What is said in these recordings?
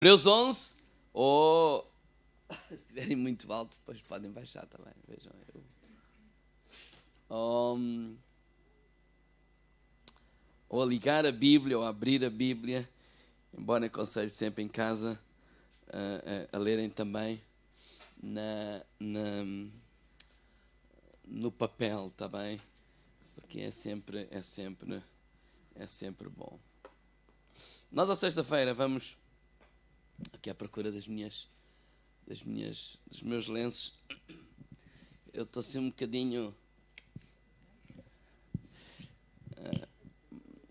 Hebreus 11, ou se estiverem muito alto, depois podem baixar também. Vejam. Ou a ligar a Bíblia, ou a abrir a Bíblia, embora aconselho sempre em casa a lerem também no papel, tá bem? Porque é sempre bom. Nós, à sexta-feira, vamos aqui à procura dos meus lenços. Eu estou assim um bocadinho...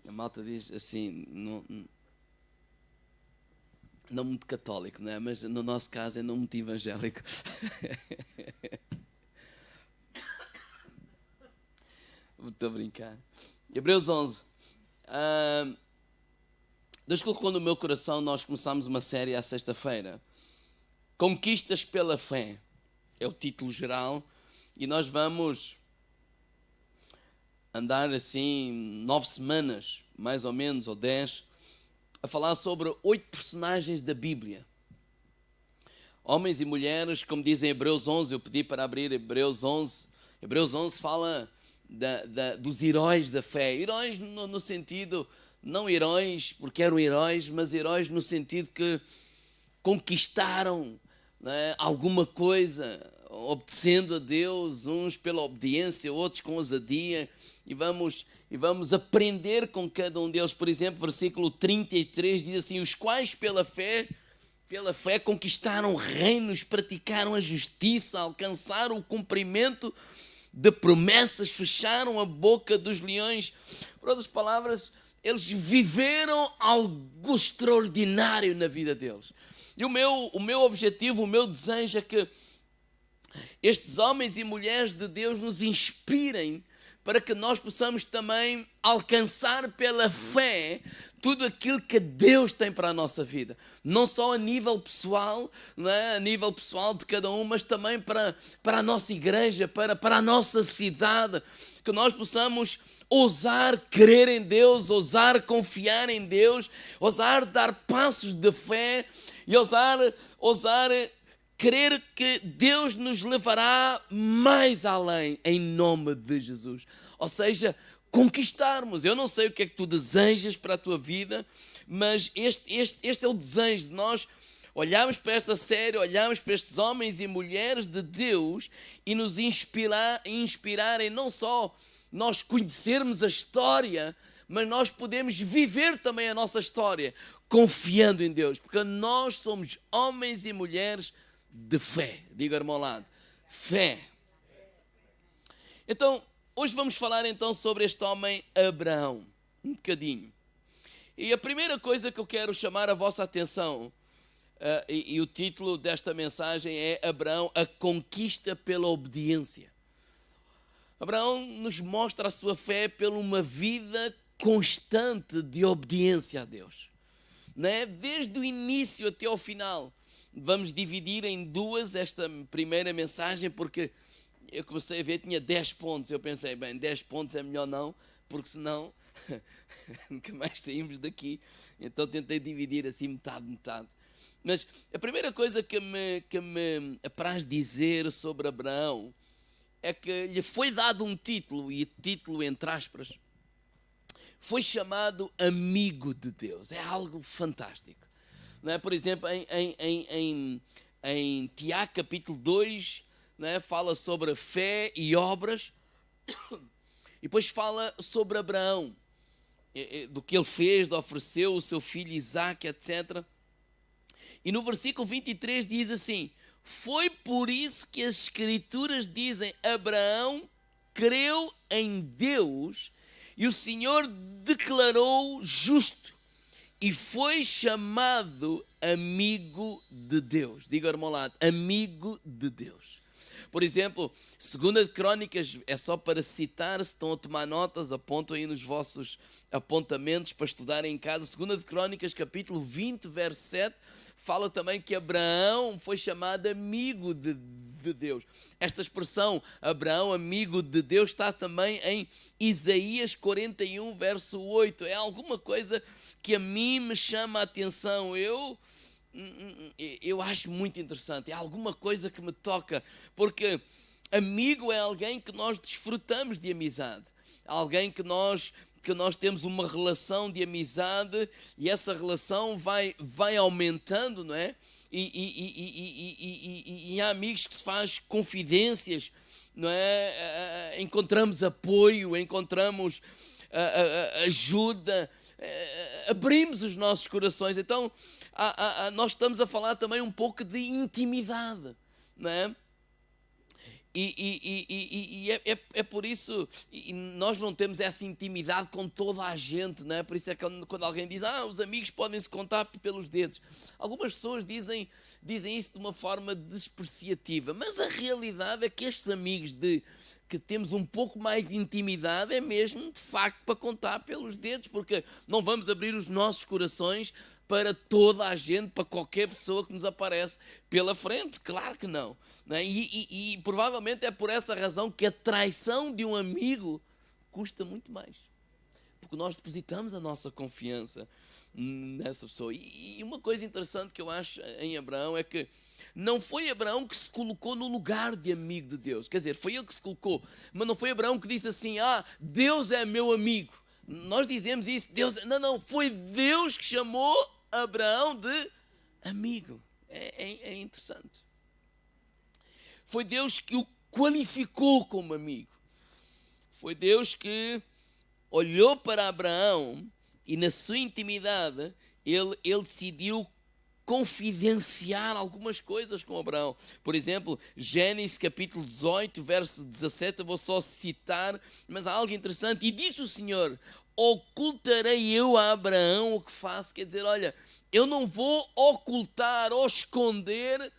a malta diz assim, não muito católico, não é? Mas no nosso caso é não muito evangélico. Estou a brincar. Hebreus 11. Deus colocou no meu coração, nós começámos uma série à sexta-feira. Conquistas pela fé. É o título geral. E nós vamos andar assim 9 semanas, mais ou menos, ou 10, a falar sobre 8 personagens da Bíblia. Homens e mulheres, como dizem Hebreus 11, eu pedi para abrir Hebreus 11. Hebreus 11 fala dos heróis da fé. Heróis no sentido, não heróis porque eram heróis, mas heróis no sentido que conquistaram, né, alguma coisa, obedecendo a Deus, uns pela obediência, outros com ousadia, e vamos aprender com cada um deles. Por exemplo, versículo 33 diz assim: os quais pela fé conquistaram reinos, praticaram a justiça, alcançaram o cumprimento de promessas, fecharam a boca dos leões. Por outras palavras, eles viveram algo extraordinário na vida deles. E o meu objetivo, o meu desejo é que estes homens e mulheres de Deus nos inspirem para que nós possamos também alcançar pela fé tudo aquilo que Deus tem para a nossa vida. Não só a nível pessoal, não é? A nível pessoal de cada um, mas também para a nossa igreja, para a nossa cidade. Que nós possamos ousar crer em Deus, ousar confiar em Deus, ousar dar passos de fé e ousar crer que Deus nos levará mais além, em nome de Jesus. Ou seja, conquistarmos. Eu não sei o que é que tu desejas para a tua vida, mas este é o desejo de nós olharmos para esta série, olharmos para estes homens e mulheres de Deus e nos inspirarem não só nós conhecermos a história, mas nós podemos viver também a nossa história confiando em Deus, porque nós somos homens e mulheres de fé. Diga, irmão, ao lado, fé. Então, hoje vamos falar então sobre este homem Abraão, um bocadinho. E a primeira coisa que eu quero chamar a vossa atenção, e o título desta mensagem é Abraão, a conquista pela obediência. Abraão nos mostra a sua fé por uma vida constante de obediência a Deus. Não é? Desde o início até ao final. Vamos dividir em duas esta primeira mensagem, porque eu comecei a ver, tinha 10 pontos. Eu pensei, 10 pontos é melhor não, porque senão nunca mais saímos daqui. Então tentei dividir assim metade. Mas a primeira coisa que me apraz dizer sobre Abraão é que lhe foi dado um título, e título entre aspas, foi chamado amigo de Deus. É algo fantástico. Não é? Por exemplo, em Tiago capítulo 2, não é? Fala sobre fé e obras, e depois fala sobre Abraão, do que ele fez, de ofereceu o seu filho Isaque, etc. E no versículo 23 diz assim: foi por isso que as escrituras dizem, Abraão creu em Deus e o Senhor declarou justo, e foi chamado amigo de Deus. Diga, irmão, ao lado, amigo de Deus. Por exemplo, 2 de Crônicas, é só para citar, se estão a tomar notas, apontam aí nos vossos apontamentos para estudarem em casa. 2 de Crônicas, capítulo 20, verso 7, fala também que Abraão foi chamado amigo de Deus. Esta expressão, Abraão, amigo de Deus, está também em Isaías 41, verso 8. É alguma coisa que a mim me chama a atenção. Eu eu acho muito interessante. É alguma coisa que me toca, porque amigo é alguém que nós desfrutamos de amizade, alguém que nós temos uma relação de amizade e essa relação vai aumentando, não é? E há amigos que se faz confidências, não é? Encontramos apoio, encontramos ajuda, abrimos os nossos corações. Então, nós estamos a falar também um pouco de intimidade, não é? É por isso, nós não temos essa intimidade com toda a gente, não é? Por isso é que quando alguém diz, os amigos podem se contar pelos dedos. Algumas pessoas dizem isso de uma forma despreciativa, mas a realidade é que estes amigos que temos um pouco mais de intimidade é mesmo, de facto, para contar pelos dedos, porque não vamos abrir os nossos corações para toda a gente, para qualquer pessoa que nos aparece pela frente. Claro que não. E provavelmente é por essa razão que a traição de um amigo custa muito mais. Porque nós depositamos a nossa confiança nessa pessoa. E uma coisa interessante que eu acho em Abraão é que não foi Abraão que se colocou no lugar de amigo de Deus. Quer dizer, foi ele que se colocou, mas não foi Abraão que disse assim, Deus é meu amigo. Nós dizemos isso, Deus... Não, foi Deus que chamou Abraão de amigo. É interessante. Foi Deus que o qualificou como amigo. Foi Deus que olhou para Abraão e na sua intimidade ele decidiu confidenciar algumas coisas com Abraão. Por exemplo, Gênesis capítulo 18, verso 17, eu vou só citar, mas há algo interessante. E disse o Senhor, ocultarei eu a Abraão o que faço? Quer dizer, olha, eu não vou ocultar ou esconder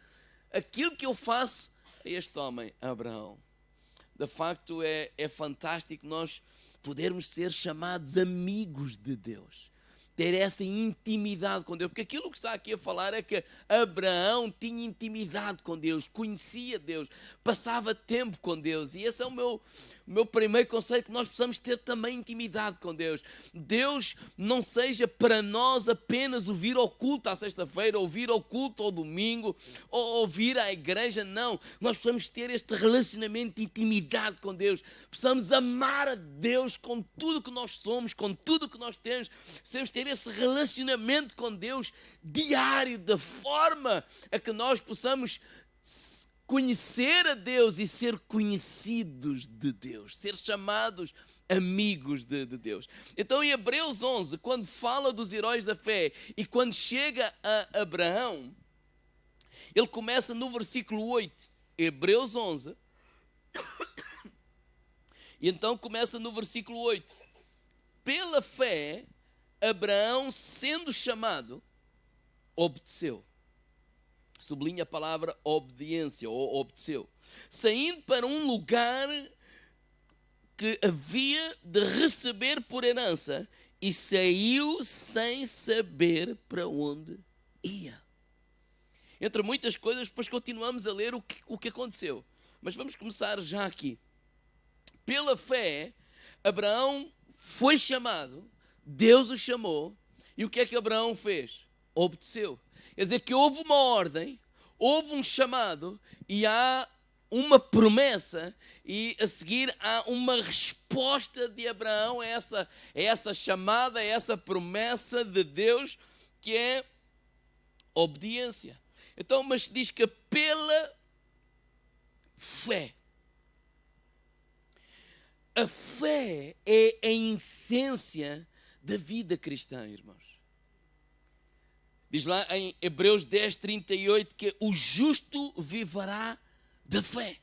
aquilo que eu faço a este homem, Abraão. De facto, é fantástico nós podermos ser chamados amigos de Deus. Ter essa intimidade com Deus. Porque aquilo que está aqui a falar é que Abraão tinha intimidade com Deus, conhecia Deus, passava tempo com Deus. E esse é o meu primeiro conselho, que nós possamos ter também intimidade com Deus. Deus não seja para nós apenas o vir ao culto à sexta-feira, ou vir ao culto ao domingo, ou vir à igreja. Não, nós precisamos ter este relacionamento de intimidade com Deus. Precisamos amar a Deus com tudo que nós somos, com tudo que nós temos. Precisamos ter esse relacionamento com Deus diário, da forma a que nós possamos conhecer a Deus e ser conhecidos de Deus, ser chamados amigos de Deus. Então, em Hebreus 11, quando fala dos heróis da fé e quando chega a Abraão, ele começa no versículo 8, Hebreus 11, e então começa no versículo 8. Pela fé, Abraão, sendo chamado, obedeceu. Sublinha a palavra obediência, ou obedeceu. Saindo para um lugar que havia de receber por herança, e saiu sem saber para onde ia. Entre muitas coisas, depois continuamos a ler o que aconteceu. Mas vamos começar já aqui. Pela fé, Abraão foi chamado, Deus o chamou, e o que é que Abraão fez? Obedeceu. Quer dizer que houve uma ordem, houve um chamado, e há uma promessa, e a seguir há uma resposta de Abraão a essa chamada, a essa promessa de Deus, que é obediência. Então, mas diz que pela fé. A fé é a essência da vida cristã, irmãos. Diz lá em Hebreus 10, 38 que o justo viverá da fé.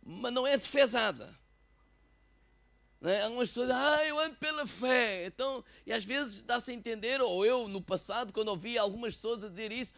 Mas não é de fezada. Não é? Algumas pessoas dizem, eu ando pela fé. Então, e às vezes dá-se a entender, ou eu no passado, quando ouvi algumas pessoas a dizer isso,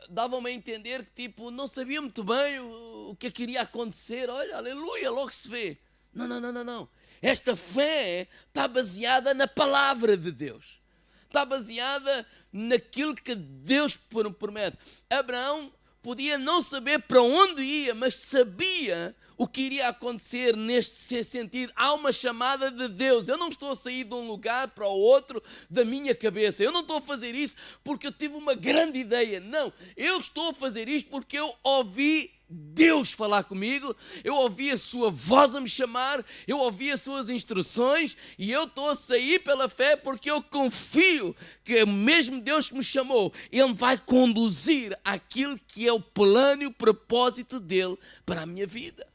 davam-me a entender que tipo, não sabia muito bem o que iria acontecer. Olha, aleluia, logo se vê. Não. Esta fé está baseada na palavra de Deus. Está baseada naquilo que Deus promete. Abraão podia não saber para onde ia, mas sabia o que iria acontecer neste sentido. Há uma chamada de Deus. Eu não estou a sair de um lugar para o outro da minha cabeça. Eu não estou a fazer isso porque eu tive uma grande ideia. Não, eu estou a fazer isto porque eu ouvi Deus falar comigo, eu ouvi a sua voz a me chamar, eu ouvi as suas instruções e eu estou a sair pela fé porque eu confio que o mesmo Deus que me chamou, Ele vai conduzir aquilo que é o plano e o propósito dEle para a minha vida.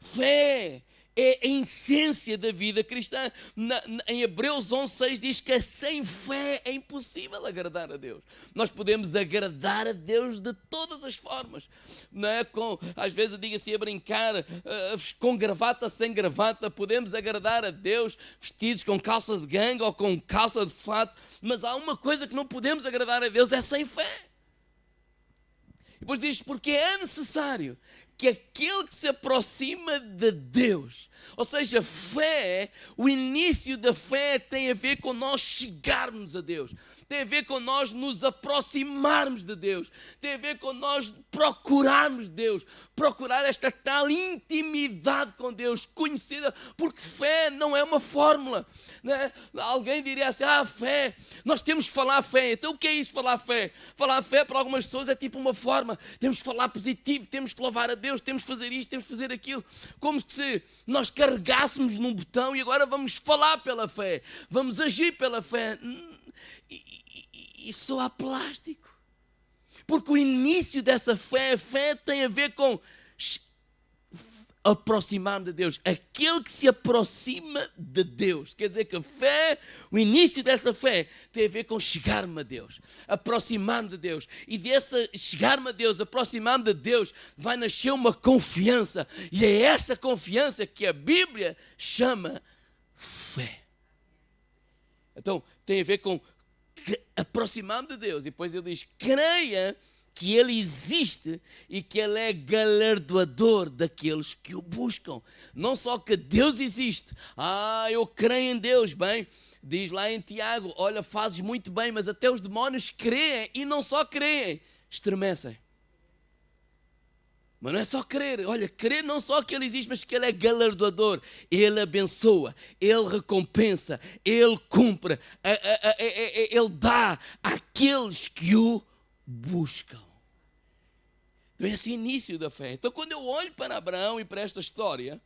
Fé é a essência da vida cristã. Em Hebreus 11:6 diz que sem fé é impossível agradar a Deus. Nós podemos agradar a Deus de todas as formas. Não é? Às vezes eu digo assim a brincar, com gravata, sem gravata, podemos agradar a Deus vestidos com calça de ganga ou com calça de fato, mas há uma coisa que não podemos agradar a Deus, é sem fé. E depois diz, porque é necessário que aquele que se aproxima de Deus, ou seja, fé, o início da fé tem a ver com nós chegarmos a Deus, tem a ver com nós nos aproximarmos de Deus, tem a ver com nós procurarmos Deus, procurar esta tal intimidade com Deus, conhecida, porque fé não é uma fórmula, né? Alguém diria assim, fé, nós temos que falar fé. Então o que é isso, falar fé? Falar fé para algumas pessoas é tipo uma forma, temos que falar positivo, temos que louvar a Deus, temos que fazer isto, temos que fazer aquilo, como se nós carregássemos num botão e agora vamos falar pela fé, vamos agir pela fé. E soa plástico, porque o início dessa fé tem a ver com aproximar-me de Deus. Aquele que se aproxima de Deus, quer dizer que a fé, o início dessa fé tem a ver com chegar-me a Deus, aproximar-me de Deus, e dessa chegar-me a Deus, aproximar-me de Deus, vai nascer uma confiança, e é essa confiança que a Bíblia chama fé. Então tem a ver com aproximar-me de Deus, e depois ele diz, creia que Ele existe e que Ele é galardoador daqueles que o buscam. Não só que Deus existe, eu creio em Deus, bem, diz lá em Tiago, olha, fazes muito bem, mas até os demónios creem, e não só creem, estremecem. Mas não é só crer, olha, crer não só que Ele existe, mas que Ele é galardoador, Ele abençoa, Ele recompensa, Ele cumpre, Ele dá àqueles que o buscam. Então esse é o início da fé. Então quando eu olho para Abraão e para esta história,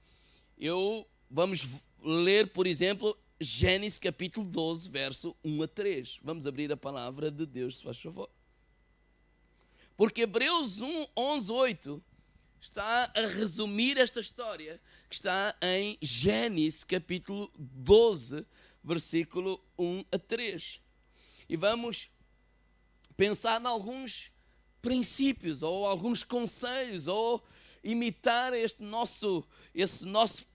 vamos ler, por exemplo, Gênesis capítulo 12, verso 1 a 3. Vamos abrir a palavra de Deus, se faz favor. Porque Hebreus 11, 8 está a resumir esta história que está em Gênesis capítulo 12, versículo 1 a 3. E vamos pensar em alguns princípios, ou alguns conselhos, ou imitar esse nosso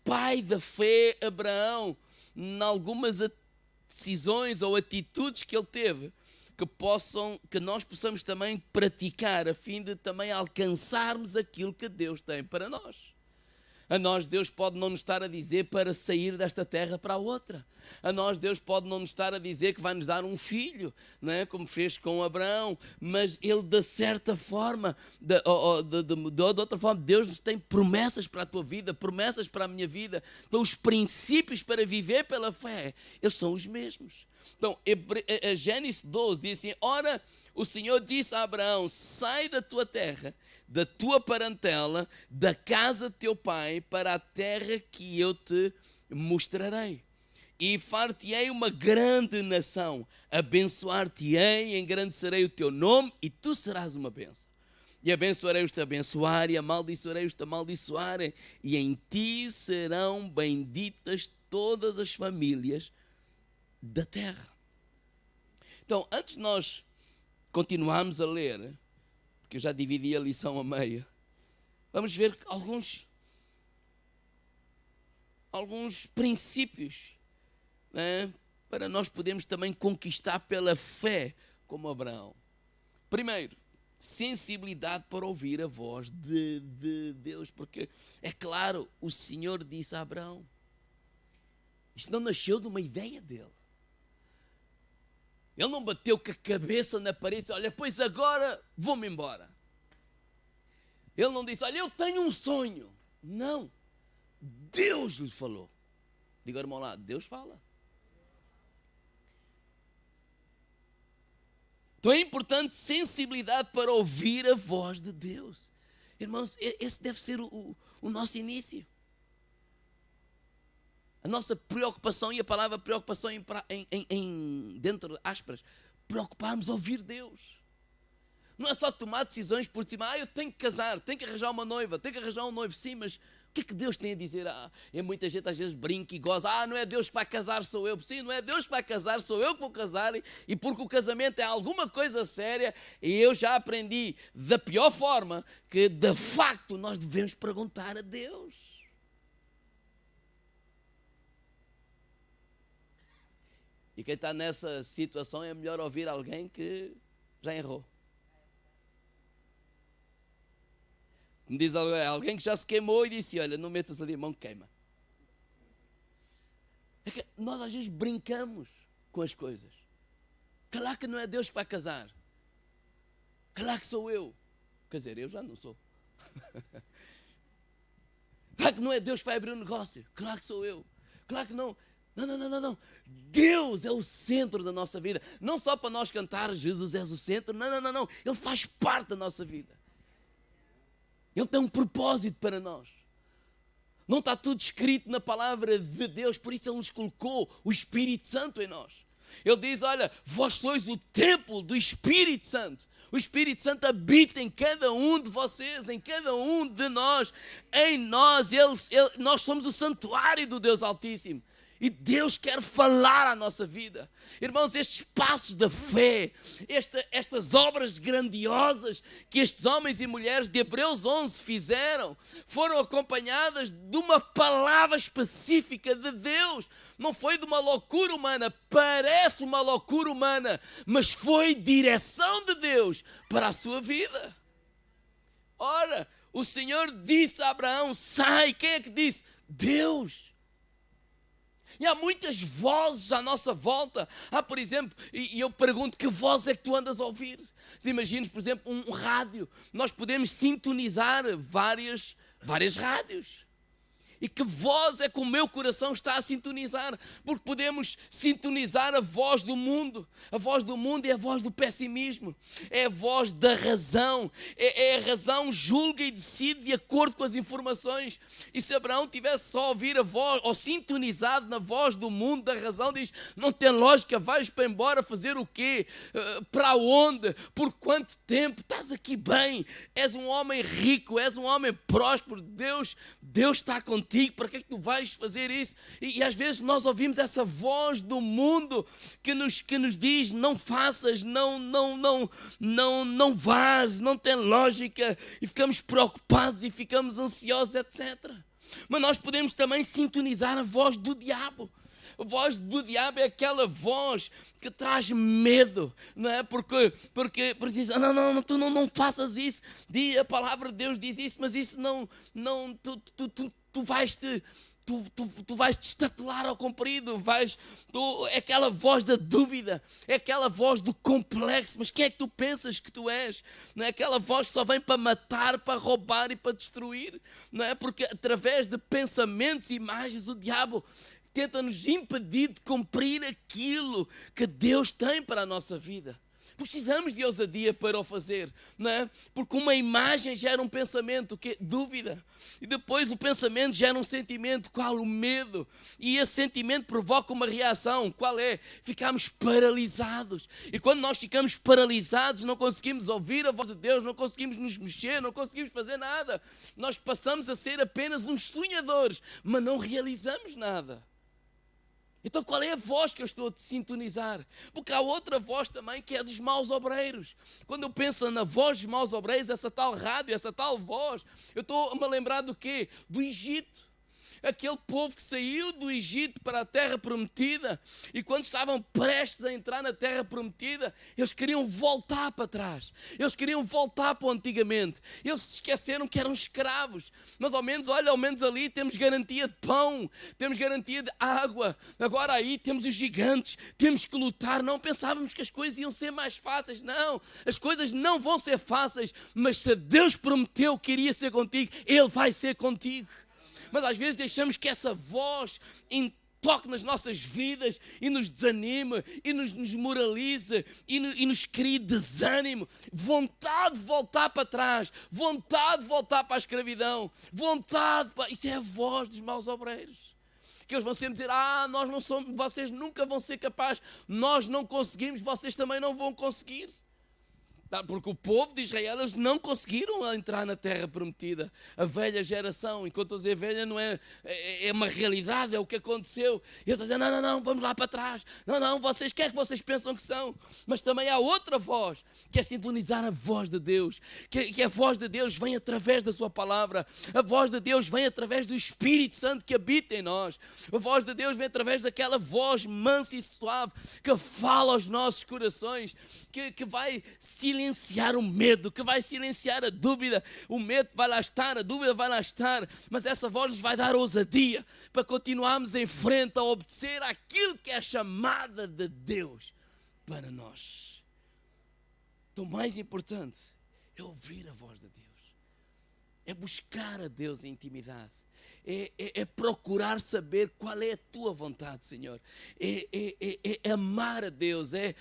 pai da fé, Abraão, em algumas decisões ou atitudes que ele teve, que nós possamos também praticar, a fim de também alcançarmos aquilo que Deus tem para nós. A nós Deus pode não nos estar a dizer para sair desta terra para a outra. A nós Deus pode não nos estar a dizer que vai nos dar um filho, não é? Como fez com Abraão, mas Ele de certa forma, de outra forma, Deus nos tem promessas para a tua vida, promessas para a minha vida. Então os princípios para viver pela fé, eles são os mesmos. Então, Gênesis 12 diz assim, ora, o Senhor disse a Abraão, sai da tua terra, da tua parentela, da casa de teu pai, para a terra que eu te mostrarei. E far-te-ei uma grande nação, abençoar-te-ei, engrandecerei o teu nome, e tu serás uma bênção. E abençoarei os que te abençoarem, e amaldiçoarei os que te amaldiçoarem, e em ti serão benditas todas as famílias da terra. Então, antes de nós continuarmos a ler, porque eu já dividi a lição a meio, vamos ver alguns princípios, né, para nós podermos também conquistar pela fé como Abraão. Primeiro, sensibilidade para ouvir a voz de Deus, porque é claro, o Senhor disse a Abraão, isto não nasceu de uma ideia dele. Ele não bateu com a cabeça na parede e disse, olha, pois agora vou-me embora. Ele não disse, olha, eu tenho um sonho. Não. Deus lhe falou. Diga ao irmão lá, Deus fala. Então é importante sensibilidade para ouvir a voz de Deus. Irmãos, esse deve ser o nosso início. A nossa preocupação, e a palavra preocupação dentro de aspas, preocuparmos ouvir Deus. Não é só tomar decisões por cima, eu tenho que casar, tenho que arranjar uma noiva, tenho que arranjar um noivo, sim, mas o que é que Deus tem a dizer? E muita gente às vezes brinca e goza, não é Deus que vai casar, sou eu. Sim, não é Deus que vai casar, sou eu que vou casar, e porque o casamento é alguma coisa séria, e eu já aprendi da pior forma, que de facto nós devemos perguntar a Deus. E quem está nessa situação é melhor ouvir alguém que já errou. Me diz alguém que já se queimou e disse, olha, não metas ali a mão que queima. É que nós às vezes brincamos com as coisas. Claro que não é Deus que vai casar. Claro que sou eu. Quer dizer, eu já não sou. Claro que não é Deus que vai abrir um negócio. Claro que sou eu. Claro que não. Não. Deus é o centro da nossa vida. Não só para nós cantar Jesus és o centro. Não. Ele faz parte da nossa vida. Ele tem um propósito para nós. Não está tudo escrito na palavra de Deus, por isso Ele nos colocou o Espírito Santo em nós. Ele diz, olha, vós sois o templo do Espírito Santo. O Espírito Santo habita em cada um de vocês, em cada um de nós. Em nós, nós somos o santuário do Deus Altíssimo. E Deus quer falar à nossa vida. Irmãos, estes passos da fé, estas obras grandiosas que estes homens e mulheres de Hebreus 11 fizeram, foram acompanhadas de uma palavra específica de Deus. Não foi de uma loucura humana, parece uma loucura humana, mas foi direção de Deus para a sua vida. Ora, o Senhor disse a Abraão, sai. Quem é que disse? Deus. E há muitas vozes à nossa volta. Por exemplo, e eu pergunto, que voz é que tu andas a ouvir? Se imagines, por exemplo, um rádio. Nós podemos sintonizar várias rádios. E que voz é que o meu coração está a sintonizar? Porque podemos sintonizar a voz do mundo. A voz do mundo é a voz do pessimismo. É a voz da razão. É a razão julga e decide de acordo com as informações. E se Abraão tivesse só a ouvir a voz, ou sintonizado na voz do mundo, da razão, diz, não tem lógica, vais para embora fazer o quê? Para onde? Por quanto tempo? Estás aqui bem. És um homem rico, és um homem próspero. Deus está contigo. Para que é que tu vais fazer isso? E às vezes nós ouvimos essa voz do mundo que nos diz, não faças, não vás, não tem lógica, e ficamos preocupados e ficamos ansiosos, etc. Mas nós podemos também sintonizar a voz do diabo. A voz do diabo é aquela voz que traz medo, não é? Porque diz, não, tu não faças isso. A palavra de Deus diz isso, mas isso tu vais te estatelar ao comprido, é aquela voz da dúvida, é aquela voz do complexo. Mas quem é que tu pensas que tu és? Não é aquela voz que só vem para matar, para roubar e para destruir, não é? Porque através de pensamentos e imagens o diabo tenta-nos impedir de cumprir aquilo que Deus tem para a nossa vida. Precisamos de ousadia para o fazer, não é? Porque uma imagem gera um pensamento, que é dúvida. E depois o pensamento gera um sentimento, qual? O medo. E esse sentimento provoca uma reação, qual é? Ficamos paralisados. E quando nós ficamos paralisados, não conseguimos ouvir a voz de Deus, não conseguimos nos mexer, não conseguimos fazer nada. Nós passamos a ser apenas uns sonhadores, mas não realizamos nada. Então qual é a voz que eu estou a sintonizar? Porque há outra voz também que é dos maus obreiros. Quando eu penso na voz dos maus obreiros, essa tal rádio, essa tal voz, eu estou a me lembrar do quê? Do Egito. aquele povo que saiu do Egito para a terra prometida, e quando estavam prestes a entrar na terra prometida, eles queriam voltar para trás, eles queriam voltar para o antigamente, eles se esqueceram que eram escravos. Mas ao menos, olha, ao menos ali temos garantia de pão, temos garantia de água, agora aí temos os gigantes, temos que lutar. Não pensávamos que as coisas iam ser mais fáceis, não, as coisas não vão ser fáceis, mas se Deus prometeu que iria ser contigo, Ele vai ser contigo. Mas às vezes deixamos que essa voz toque nas nossas vidas e nos desanima e nos desmoraliza e nos cria desânimo, vontade de voltar para trás, vontade de voltar para a escravidão, isso é a voz dos maus obreiros. Que eles vão sempre dizer, nós não somos, vocês nunca vão ser capazes, nós não conseguimos, vocês também não vão conseguir. Porque o povo de Israel, eles não conseguiram entrar na terra prometida. A velha geração, enquanto eu dizer velha, não é uma realidade, é o que aconteceu. E eles dizem, não, vamos lá para trás. Não, vocês, quem é que vocês pensam que são? Mas também há outra voz, que é sintonizar a voz de Deus. Que a voz de Deus vem através da sua palavra. A voz de Deus vem através do Espírito Santo que habita em nós. A voz de Deus vem através daquela voz mansa e suave que fala aos nossos corações, que vai silenciar o medo, que vai silenciar a dúvida. O medo vai lá estar, a dúvida vai lá estar, mas essa voz nos vai dar ousadia para continuarmos em frente a obedecer àquilo que é a chamada de Deus para nós. Então, o mais importante é ouvir a voz de Deus, é buscar a Deus em intimidade, é procurar saber qual é a tua vontade, Senhor. É amar a Deus, é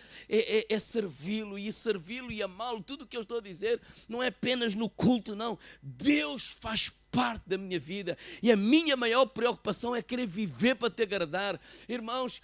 servi-lo e amá-lo. Tudo o que eu estou a dizer não é apenas no culto, não. Deus faz parte da minha vida e a minha maior preocupação é querer viver para te agradar. Irmãos,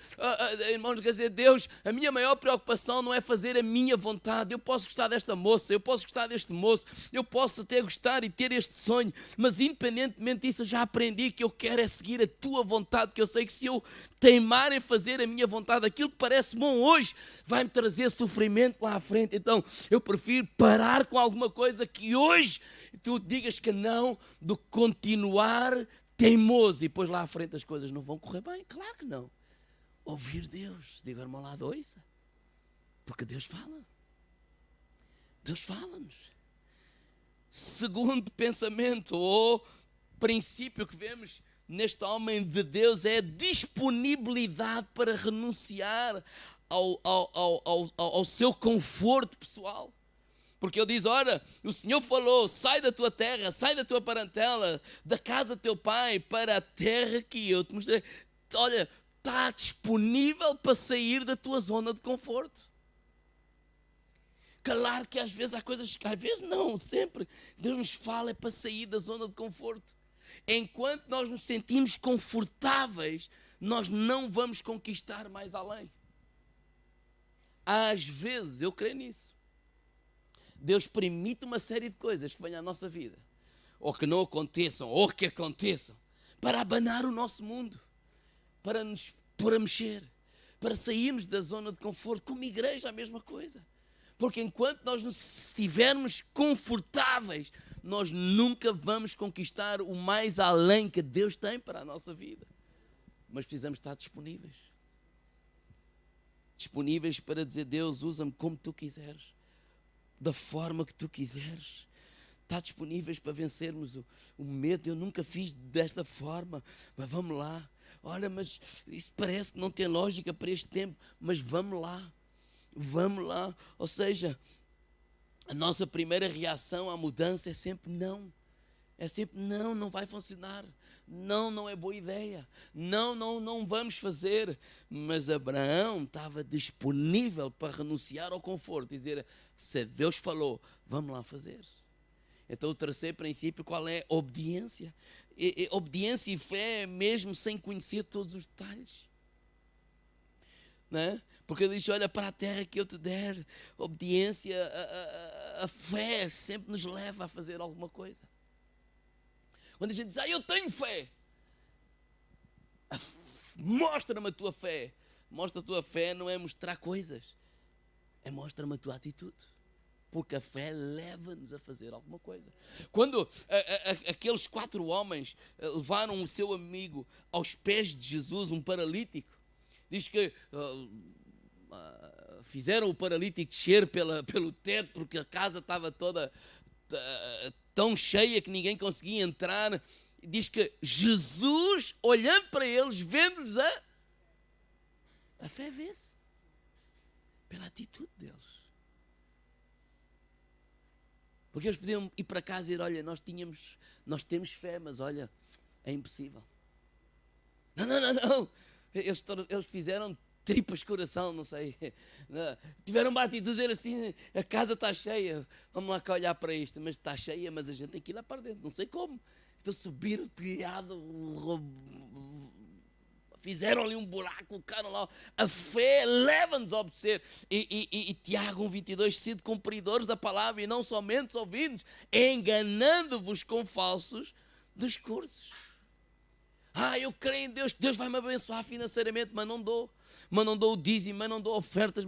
quer dizer, Deus, a minha maior preocupação não é fazer a minha vontade. Eu posso gostar desta moça, eu posso gostar deste moço, eu posso até gostar e ter este sonho, mas independentemente disso, eu já aprendi que eu quero é seguir a tua vontade, que eu sei que se eu teimar em fazer a minha vontade, aquilo que parece bom hoje vai-me trazer sofrimento lá à frente. Então eu prefiro parar com alguma coisa que hoje tu digas que não, do que continuar teimoso e depois lá à frente as coisas não vão correr bem. Claro que não. Ouvir Deus, diga ao meu lado, ouça, porque Deus fala. Deus fala-nos. Segundo pensamento ou princípio que vemos neste homem de Deus é a disponibilidade para renunciar ao seu conforto pessoal. Porque ele diz, ora, o Senhor falou, sai da tua terra, sai da tua parentela, da casa do teu pai, para a terra que eu te mostrei. Olha, está disponível para sair da tua zona de conforto. Claro que às vezes há coisas, às vezes não, sempre, Deus nos fala é para sair da zona de conforto. Enquanto nós nos sentimos confortáveis, nós não vamos conquistar mais além. Às vezes, eu creio nisso. Deus permite uma série de coisas que venham à nossa vida, ou que não aconteçam, ou que aconteçam, para abanar o nosso mundo, para nos pôr a mexer, para sairmos da zona de conforto. Como igreja, a mesma coisa. Porque enquanto nós nos estivermos confortáveis, nós nunca vamos conquistar o mais além que Deus tem para a nossa vida. Mas precisamos estar disponíveis. Disponíveis para dizer, Deus, usa-me como tu quiseres, da forma que tu quiseres. Está disponíveis para vencermos o medo. Eu nunca fiz desta forma, mas vamos lá. Olha, mas isso parece que não tem lógica para este tempo, mas vamos lá. Vamos lá. Ou seja, a nossa primeira reação à mudança é sempre não. É sempre não vai funcionar. Não é boa ideia. Não vamos fazer. Mas Abraão estava disponível para renunciar ao conforto e dizer, se Deus falou, vamos lá fazer. Então o terceiro princípio, qual é? Obediência. Obediência e fé mesmo sem conhecer todos os detalhes. Não é? Porque ele diz, olha, para a terra que eu te der, obediência, a fé sempre nos leva a fazer alguma coisa. Quando a gente diz, eu tenho fé, mostra-me a tua fé. Mostra a tua fé não é mostrar coisas, é mostra-me a tua atitude. Porque a fé leva-nos a fazer alguma coisa. Quando aqueles 4 homens levaram o seu amigo aos pés de Jesus, um paralítico, diz que fizeram o paralítico descer pelo teto, porque a casa estava toda tão cheia que ninguém conseguia entrar. Diz que Jesus, olhando para eles, vendo-lhes a fé vê-se pela atitude deles. Porque eles podiam ir para casa e dizer, olha, nós temos fé, mas olha, é impossível. Não. Eles fizeram tripas coração, não sei. Tiveram uma atitude de dizer assim, a casa está cheia, vamos lá cá olhar para isto, mas está cheia, mas a gente tem que ir lá para dentro, não sei como. Estão a subir o telhado, fizeram ali um buraco, colocaram lá. A fé leva-nos a obedecer. E Tiago 1,22, sede cumpridores da palavra e não somente ouvintes, enganando-vos com falsos discursos. Eu creio em Deus, que Deus vai me abençoar financeiramente, mas não dou. Mas não dou o dízimo, mas não dou ofertas,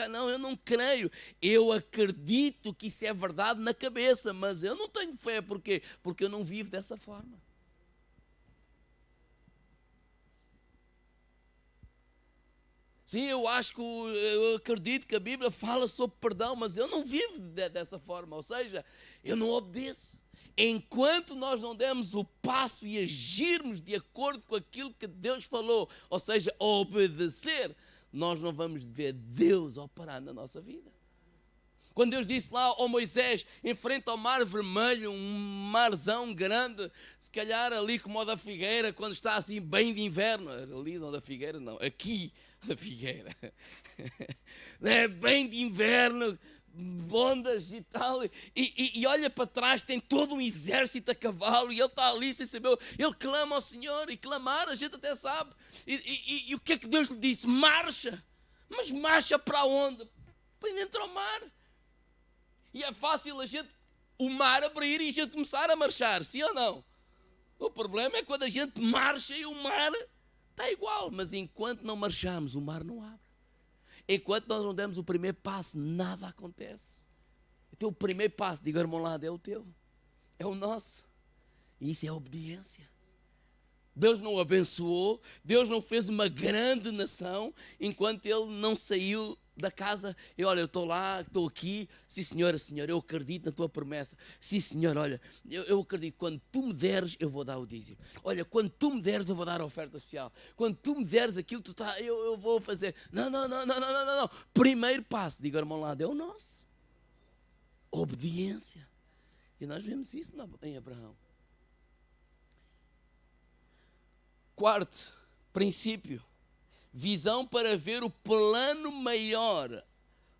Não, eu não creio. Eu acredito que isso é verdade na cabeça, mas eu não tenho fé. Por quê? Porque eu não vivo dessa forma. Sim, eu acredito que a Bíblia fala sobre perdão, mas eu não vivo dessa forma. Ou seja, eu não obedeço. Enquanto nós não demos o passo e agirmos de acordo com aquilo que Deus falou, ou seja, obedecer, nós não vamos ver Deus operar na nossa vida. Quando Deus disse lá ao Moisés, enfrenta ao mar vermelho, um marzão grande, se calhar ali como o da figueira, quando está assim bem de inverno, ali não da figueira não, aqui da figueira, bem de inverno, ondas e tal, e olha para trás, tem todo um exército a cavalo, e ele está ali sem saber, ele clama ao Senhor, e clamar a gente até sabe, e o que é que Deus lhe disse? Marcha, mas marcha para onde? Para dentro ao mar. E é fácil o mar abrir e a gente começar a marchar, sim ou não? O problema é quando a gente marcha e o mar está igual, mas enquanto não marchamos, o mar não abre. Enquanto nós não demos o primeiro passo, nada acontece. Então o primeiro passo, diga irmão lado, é o teu, é o nosso. E isso é obediência. Deus não abençoou, Deus não fez uma grande nação enquanto ele não saiu da casa. E olha, eu estou lá, estou aqui, sim senhora, eu acredito na tua promessa. Sim senhor, olha, eu acredito, quando tu me deres, eu vou dar o dízimo. Olha, quando tu me deres, eu vou dar a oferta social. Quando tu me deres aquilo, eu vou fazer. Não. Primeiro passo, diga irmão lado, é o nosso. Obediência. E nós vemos isso em Abraão. Quarto princípio, visão para ver o plano maior,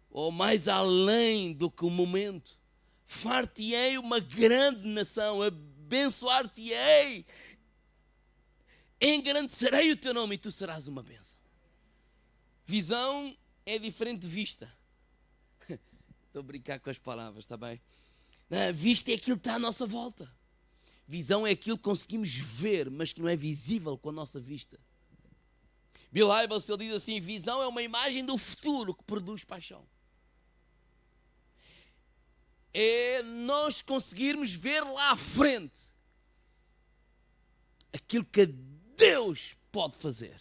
ou mais além do que o momento. Far-te-ei uma grande nação, abençoar-te-ei, engrandecerei o teu nome e tu serás uma bênção. Visão é diferente de vista. Estou a brincar com as palavras, está bem? Vista é aquilo que está à nossa volta. Visão é aquilo que conseguimos ver, mas que não é visível com a nossa vista. Bill Hybels, ele diz assim, visão é uma imagem do futuro que produz paixão. É nós conseguirmos ver lá à frente aquilo que Deus pode fazer.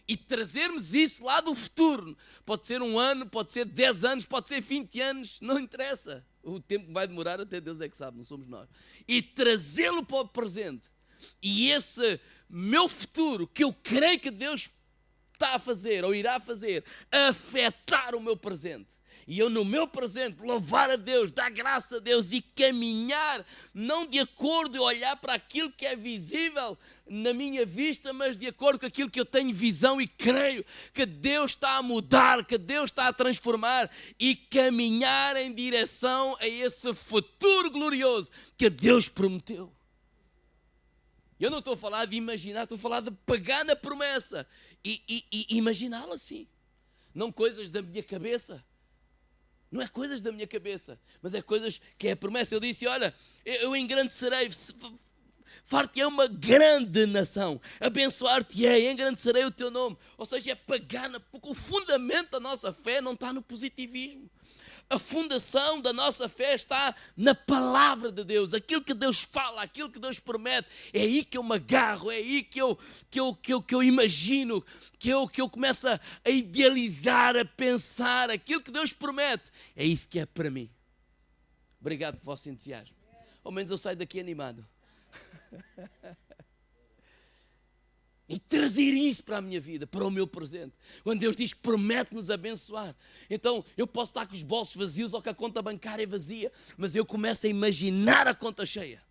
E trazermos isso lá do futuro. Pode ser 1 ano, pode ser 10 anos, pode ser 20 anos, não interessa. O tempo que vai demorar até Deus é que sabe, não somos nós. E trazê-lo para o presente. E esse meu futuro, que eu creio que Deus está a fazer, ou irá fazer, afetar o meu presente. E eu no meu presente louvar a Deus, dar graça a Deus e caminhar, não de acordo e olhar para aquilo que é visível na minha vista, mas de acordo com aquilo que eu tenho visão e creio que Deus está a mudar, que Deus está a transformar e caminhar em direção a esse futuro glorioso que Deus prometeu. Eu não estou a falar de imaginar, estou a falar de pegar na promessa e imaginá-la assim. Não coisas da minha cabeça. Não é coisas da minha cabeça, mas é coisas que é a promessa. Eu disse, olha, eu engrandecerei, far-te-ei uma grande nação, abençoar-te-ei, engrandecerei o teu nome. Ou seja, é pegar, porque o fundamento da nossa fé não está no positivismo. A fundação da nossa fé está na palavra de Deus. Aquilo que Deus fala, aquilo que Deus promete. É aí que eu me agarro, é aí que eu imagino, que eu começo a idealizar, a pensar. Aquilo que Deus promete, é isso que é para mim. Obrigado pelo vosso entusiasmo. Ao menos eu saio daqui animado. E trazer isso para a minha vida, para o meu presente. Quando Deus diz que promete-nos abençoar. Então eu posso estar com os bolsos vazios ou com a conta bancária vazia, mas eu começo a imaginar a conta cheia.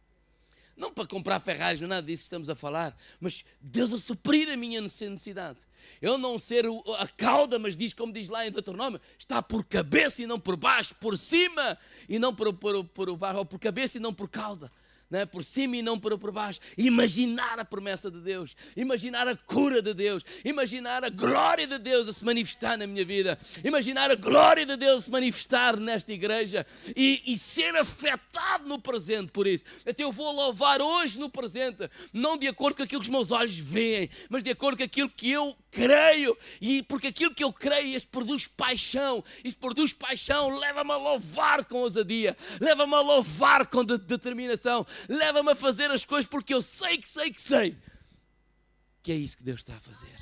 Não para comprar Ferraris, não é nada disso que estamos a falar, mas Deus a suprir a minha necessidade. Eu não ser a cauda, mas diz, como diz lá em Deuteronômio, está por cabeça e não por baixo, por cima e não por baixo, ou por cabeça e não por cauda. Né? Por cima e não por baixo. Imaginar a promessa de Deus, imaginar a cura de Deus, imaginar a glória de Deus a se manifestar na minha vida, imaginar a glória de Deus a se manifestar nesta igreja e ser afetado no presente por isso. Até eu vou louvar hoje no presente, não de acordo com aquilo que os meus olhos veem, mas de acordo com aquilo que eu creio, e porque aquilo que eu creio, isso produz paixão, leva-me a louvar com ousadia, leva-me a louvar com determinação, leva-me a fazer as coisas porque eu sei que é isso que Deus está a fazer.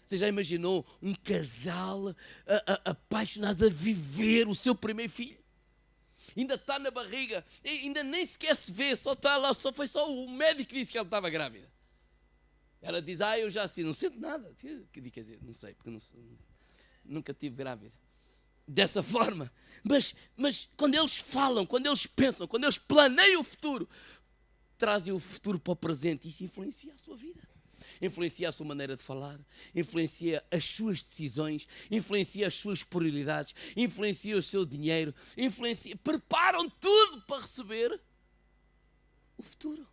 Você já imaginou um casal apaixonado a viver o seu primeiro filho? Ainda está na barriga, ainda nem sequer se vê, só está lá, foi só o médico que disse que ela estava grávida. Ela diz, eu já assim, não sinto nada. Quer dizer, não sei, porque nunca tive grávida. Dessa forma. Mas quando eles falam, quando eles pensam, quando eles planeiam o futuro, trazem o futuro para o presente. Isso influencia a sua vida. Influencia a sua maneira de falar, influencia as suas decisões, influencia as suas prioridades, influencia o seu dinheiro, preparam tudo para receber o futuro.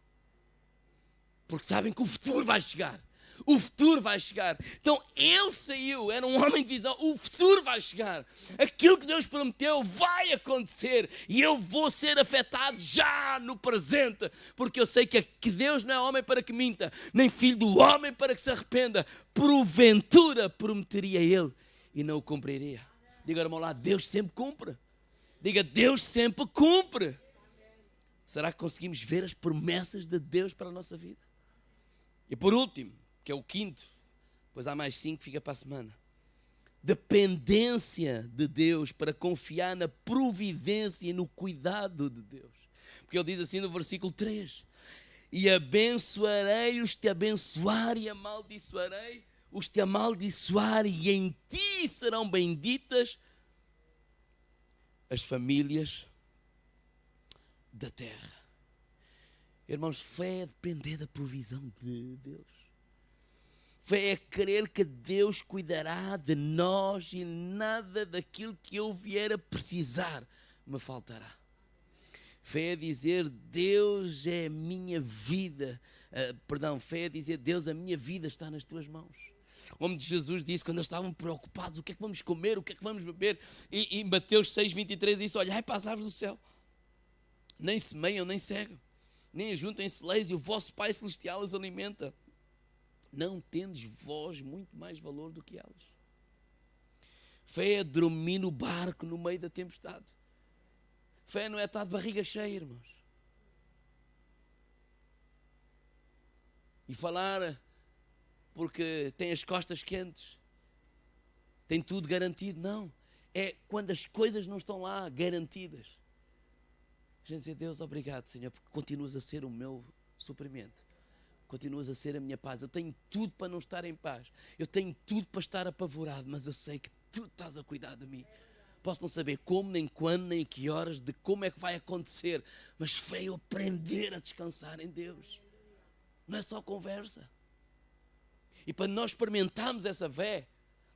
Porque sabem que o futuro vai chegar. O futuro vai chegar. Então ele saiu, era um homem de visão. O futuro vai chegar. Aquilo que Deus prometeu vai acontecer. E eu vou ser afetado já no presente. Porque eu sei que Deus não é homem para que minta, nem filho do homem para que se arrependa. Porventura prometeria ele e não o cumpriria. Diga ao meu lado, Deus sempre cumpre. Diga, Deus sempre cumpre. Será que conseguimos ver as promessas de Deus para a nossa vida? E por último, que é o quinto, pois há mais 5, fica para a semana. Dependência de Deus, para confiar na providência e no cuidado de Deus. Porque ele diz assim no versículo 3: e abençoarei os que te abençoarem, e amaldiçoarei os que te amaldiçoarem, e em ti serão benditas as famílias da terra. Irmãos, fé é depender da provisão de Deus. Fé é crer que Deus cuidará de nós e nada daquilo que eu vier a precisar me faltará. Fé é dizer, Deus é a minha vida. Fé é dizer, Deus, a minha vida está nas tuas mãos. O homem de Jesus disse, quando eles estavam preocupados, o que é que vamos comer, o que é que vamos beber? E Mateus 6:23 disse, olhai para as aves do céu. Nem semeiam, nem cegam, nem ajuntem celeiros, e o vosso Pai Celestial as alimenta. Não tendes vós muito mais valor do que elas? Fé é dormir no barco no meio da tempestade. Fé não é estar de barriga cheia, irmãos. E falar porque tem as costas quentes, tem tudo garantido. Não. É quando as coisas não estão lá garantidas. A gente diz, Deus, obrigado, Senhor, porque continuas a ser o meu suprimento. Continuas a ser a minha paz. Eu tenho tudo para não estar em paz. Eu tenho tudo para estar apavorado, mas eu sei que tu estás a cuidar de mim. Posso não saber como, nem quando, nem que horas, de como é que vai acontecer, mas fé é eu aprender a descansar em Deus. Não é só conversa. E para nós experimentarmos essa fé,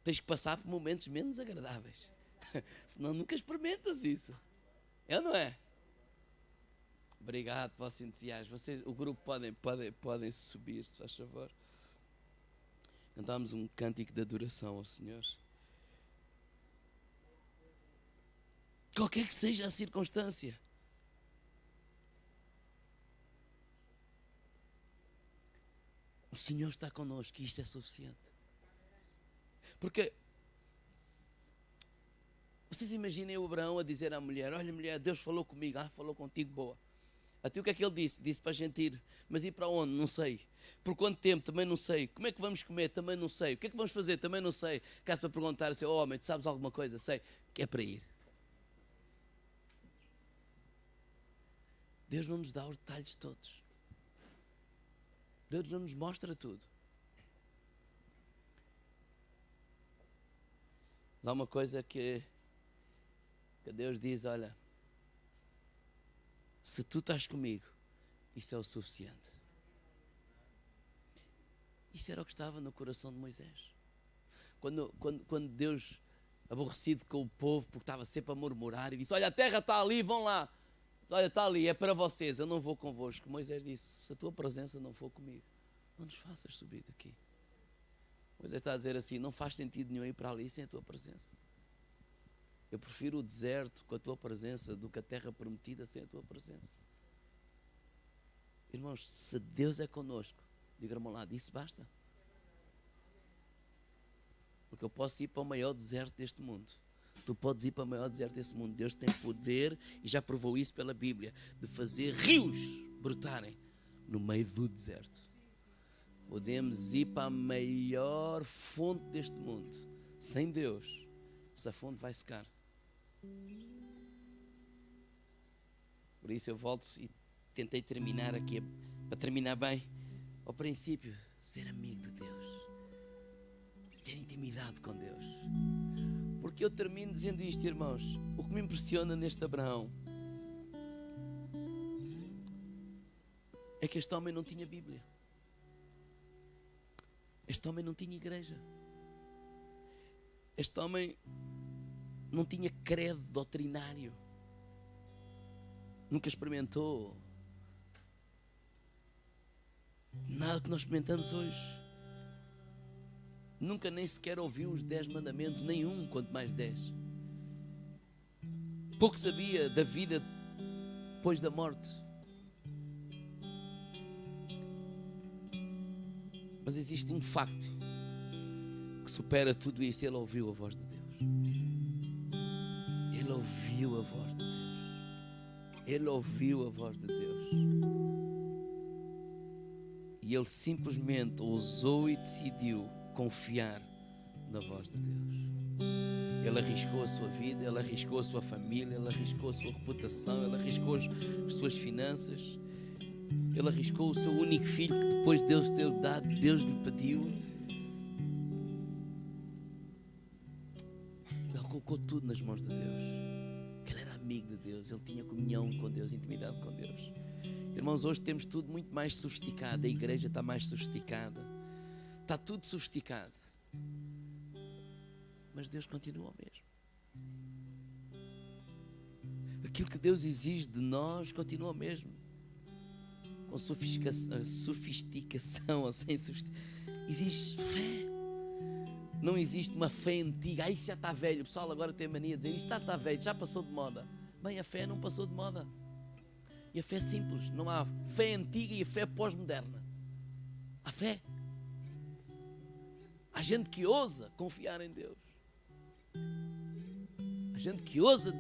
tens que passar por momentos menos agradáveis. Senão nunca experimentas isso. É ou não é? Obrigado pelo vosso entusiasmo. Vocês, o grupo podem subir, se faz favor. Cantamos um cântico de adoração ao Senhor. Qualquer que seja a circunstância. O Senhor está connosco e isto é suficiente. Porque Vocês imaginem o Abraão a dizer à mulher: olha mulher, Deus falou comigo. Falou contigo, boa. Até o que é que ele disse? Disse para a gente ir. Mas ir para onde? Não sei. Por quanto tempo? Também não sei. Como é que vamos comer? Também não sei. O que é que vamos fazer? Também não sei. Caso para perguntar assim: oh, homem, tu sabes alguma coisa? Sei. Que é para ir. Deus não nos dá os detalhes todos. Deus não nos mostra tudo. Mas há uma coisa que Deus diz: olha, se tu estás comigo, isso é o suficiente. Isso era o que estava no coração de Moisés. Quando Deus, aborrecido com o povo, porque estava sempre a murmurar, e disse: olha, a terra está ali, vão lá. Olha, está ali, é para vocês, eu não vou convosco. Moisés disse: se a tua presença não for comigo, não nos faças subir daqui. Moisés está a dizer assim: não faz sentido nenhum ir para ali sem a tua presença. Eu prefiro o deserto com a tua presença do que a terra prometida sem a tua presença. Irmãos, se Deus é connosco, diga-me lá, disso basta. Porque eu posso ir para o maior deserto deste mundo. Tu podes ir para o maior deserto desse mundo. Deus tem poder, e já provou isso pela Bíblia, de fazer rios brotarem no meio do deserto. Podemos ir para a maior fonte deste mundo. Sem Deus, essa fonte vai secar. Por isso eu volto e tentei terminar aqui, para terminar bem. Ao princípio, ser amigo de Deus. Ter intimidade com Deus. Porque eu termino dizendo isto, irmãos. O que me impressiona neste Abraão é que este homem não tinha Bíblia. Este homem não tinha igreja. Este homem não tinha credo doutrinário. Nunca experimentou nada que nós experimentamos hoje. Nunca nem sequer ouviu os 10 mandamentos, nenhum, quanto mais 10. Pouco sabia da vida depois da morte. Mas existe um facto que supera tudo isso. Ele ouviu a voz de Deus. Ele ouviu a voz de Deus. Ele ouviu a voz de Deus. E ele simplesmente ousou e decidiu confiar na voz de Deus. Ele arriscou a sua vida, ele arriscou a sua família, ele arriscou a sua reputação, ele arriscou as suas finanças, ele arriscou o seu único filho que depois de Deus ter dado, Deus lhe pediu. Ele colocou tudo nas mãos de Deus. Ele era amigo de Deus, ele tinha comunhão com Deus, intimidade com Deus. Irmãos, hoje temos tudo muito mais sofisticado, a igreja está mais sofisticada, está tudo sofisticado, mas Deus continua o mesmo. Aquilo que Deus exige de nós continua o mesmo. Com sofisticação ou sem sofisticação, exige fé. Não existe uma fé antiga. Isso já está velho. O pessoal agora tem mania de dizer: isto está velho, já passou de moda. Bem, a fé não passou de moda. E a fé é simples. Não há fé antiga e a fé pós-moderna. Há fé. Há gente que ousa confiar em Deus. Há gente que ousa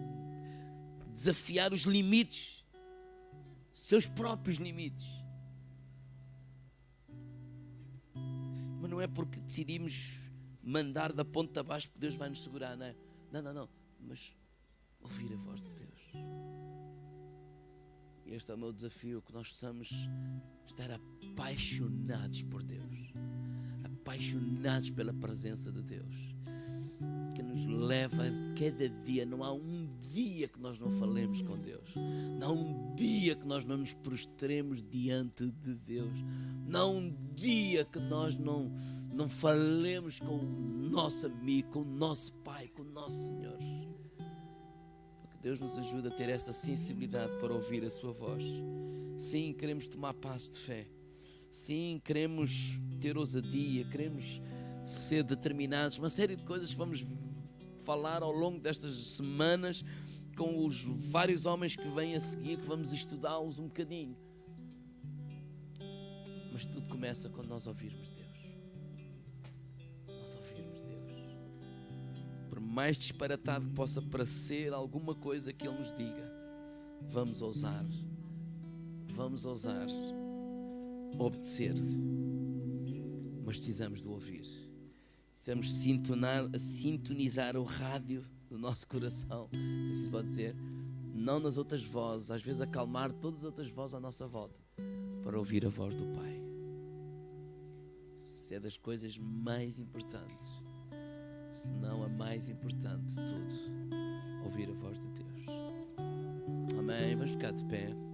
desafiar os limites, seus próprios limites. Mas não é porque decidimos mandar da ponta abaixo que Deus vai nos segurar, não é? Não. Mas ouvir a voz de Deus. E este é o meu desafio, que nós possamos estar apaixonados por Deus, apaixonados pela presença de Deus, que nos leva cada dia. Não há um dia que nós não falemos com Deus, não há um dia que nós não nos prostremos diante de Deus, não há um dia que nós não falemos com o nosso amigo, com o nosso Pai, com o nosso Senhor. Deus nos ajuda a ter essa sensibilidade para ouvir a sua voz. Sim, queremos tomar passos de fé. Sim, queremos ter ousadia, queremos ser determinados. Uma série de coisas que vamos falar ao longo destas semanas com os vários homens que vêm a seguir, que vamos estudá-los um bocadinho. Mas tudo começa quando nós ouvirmos Deus. Nós ouvirmos Deus. Por mais disparatado que possa parecer alguma coisa que Ele nos diga, vamos ousar obedecer, mas precisamos de ouvir. Precisamos sintonizar o rádio do nosso coração, não sei se pode dizer, não nas outras vozes, às vezes acalmar todas as outras vozes à nossa volta, para ouvir a voz do Pai. Isso é das coisas mais importantes, se não a mais importante de tudo, ouvir a voz de Deus. Amém. Vamos ficar de pé.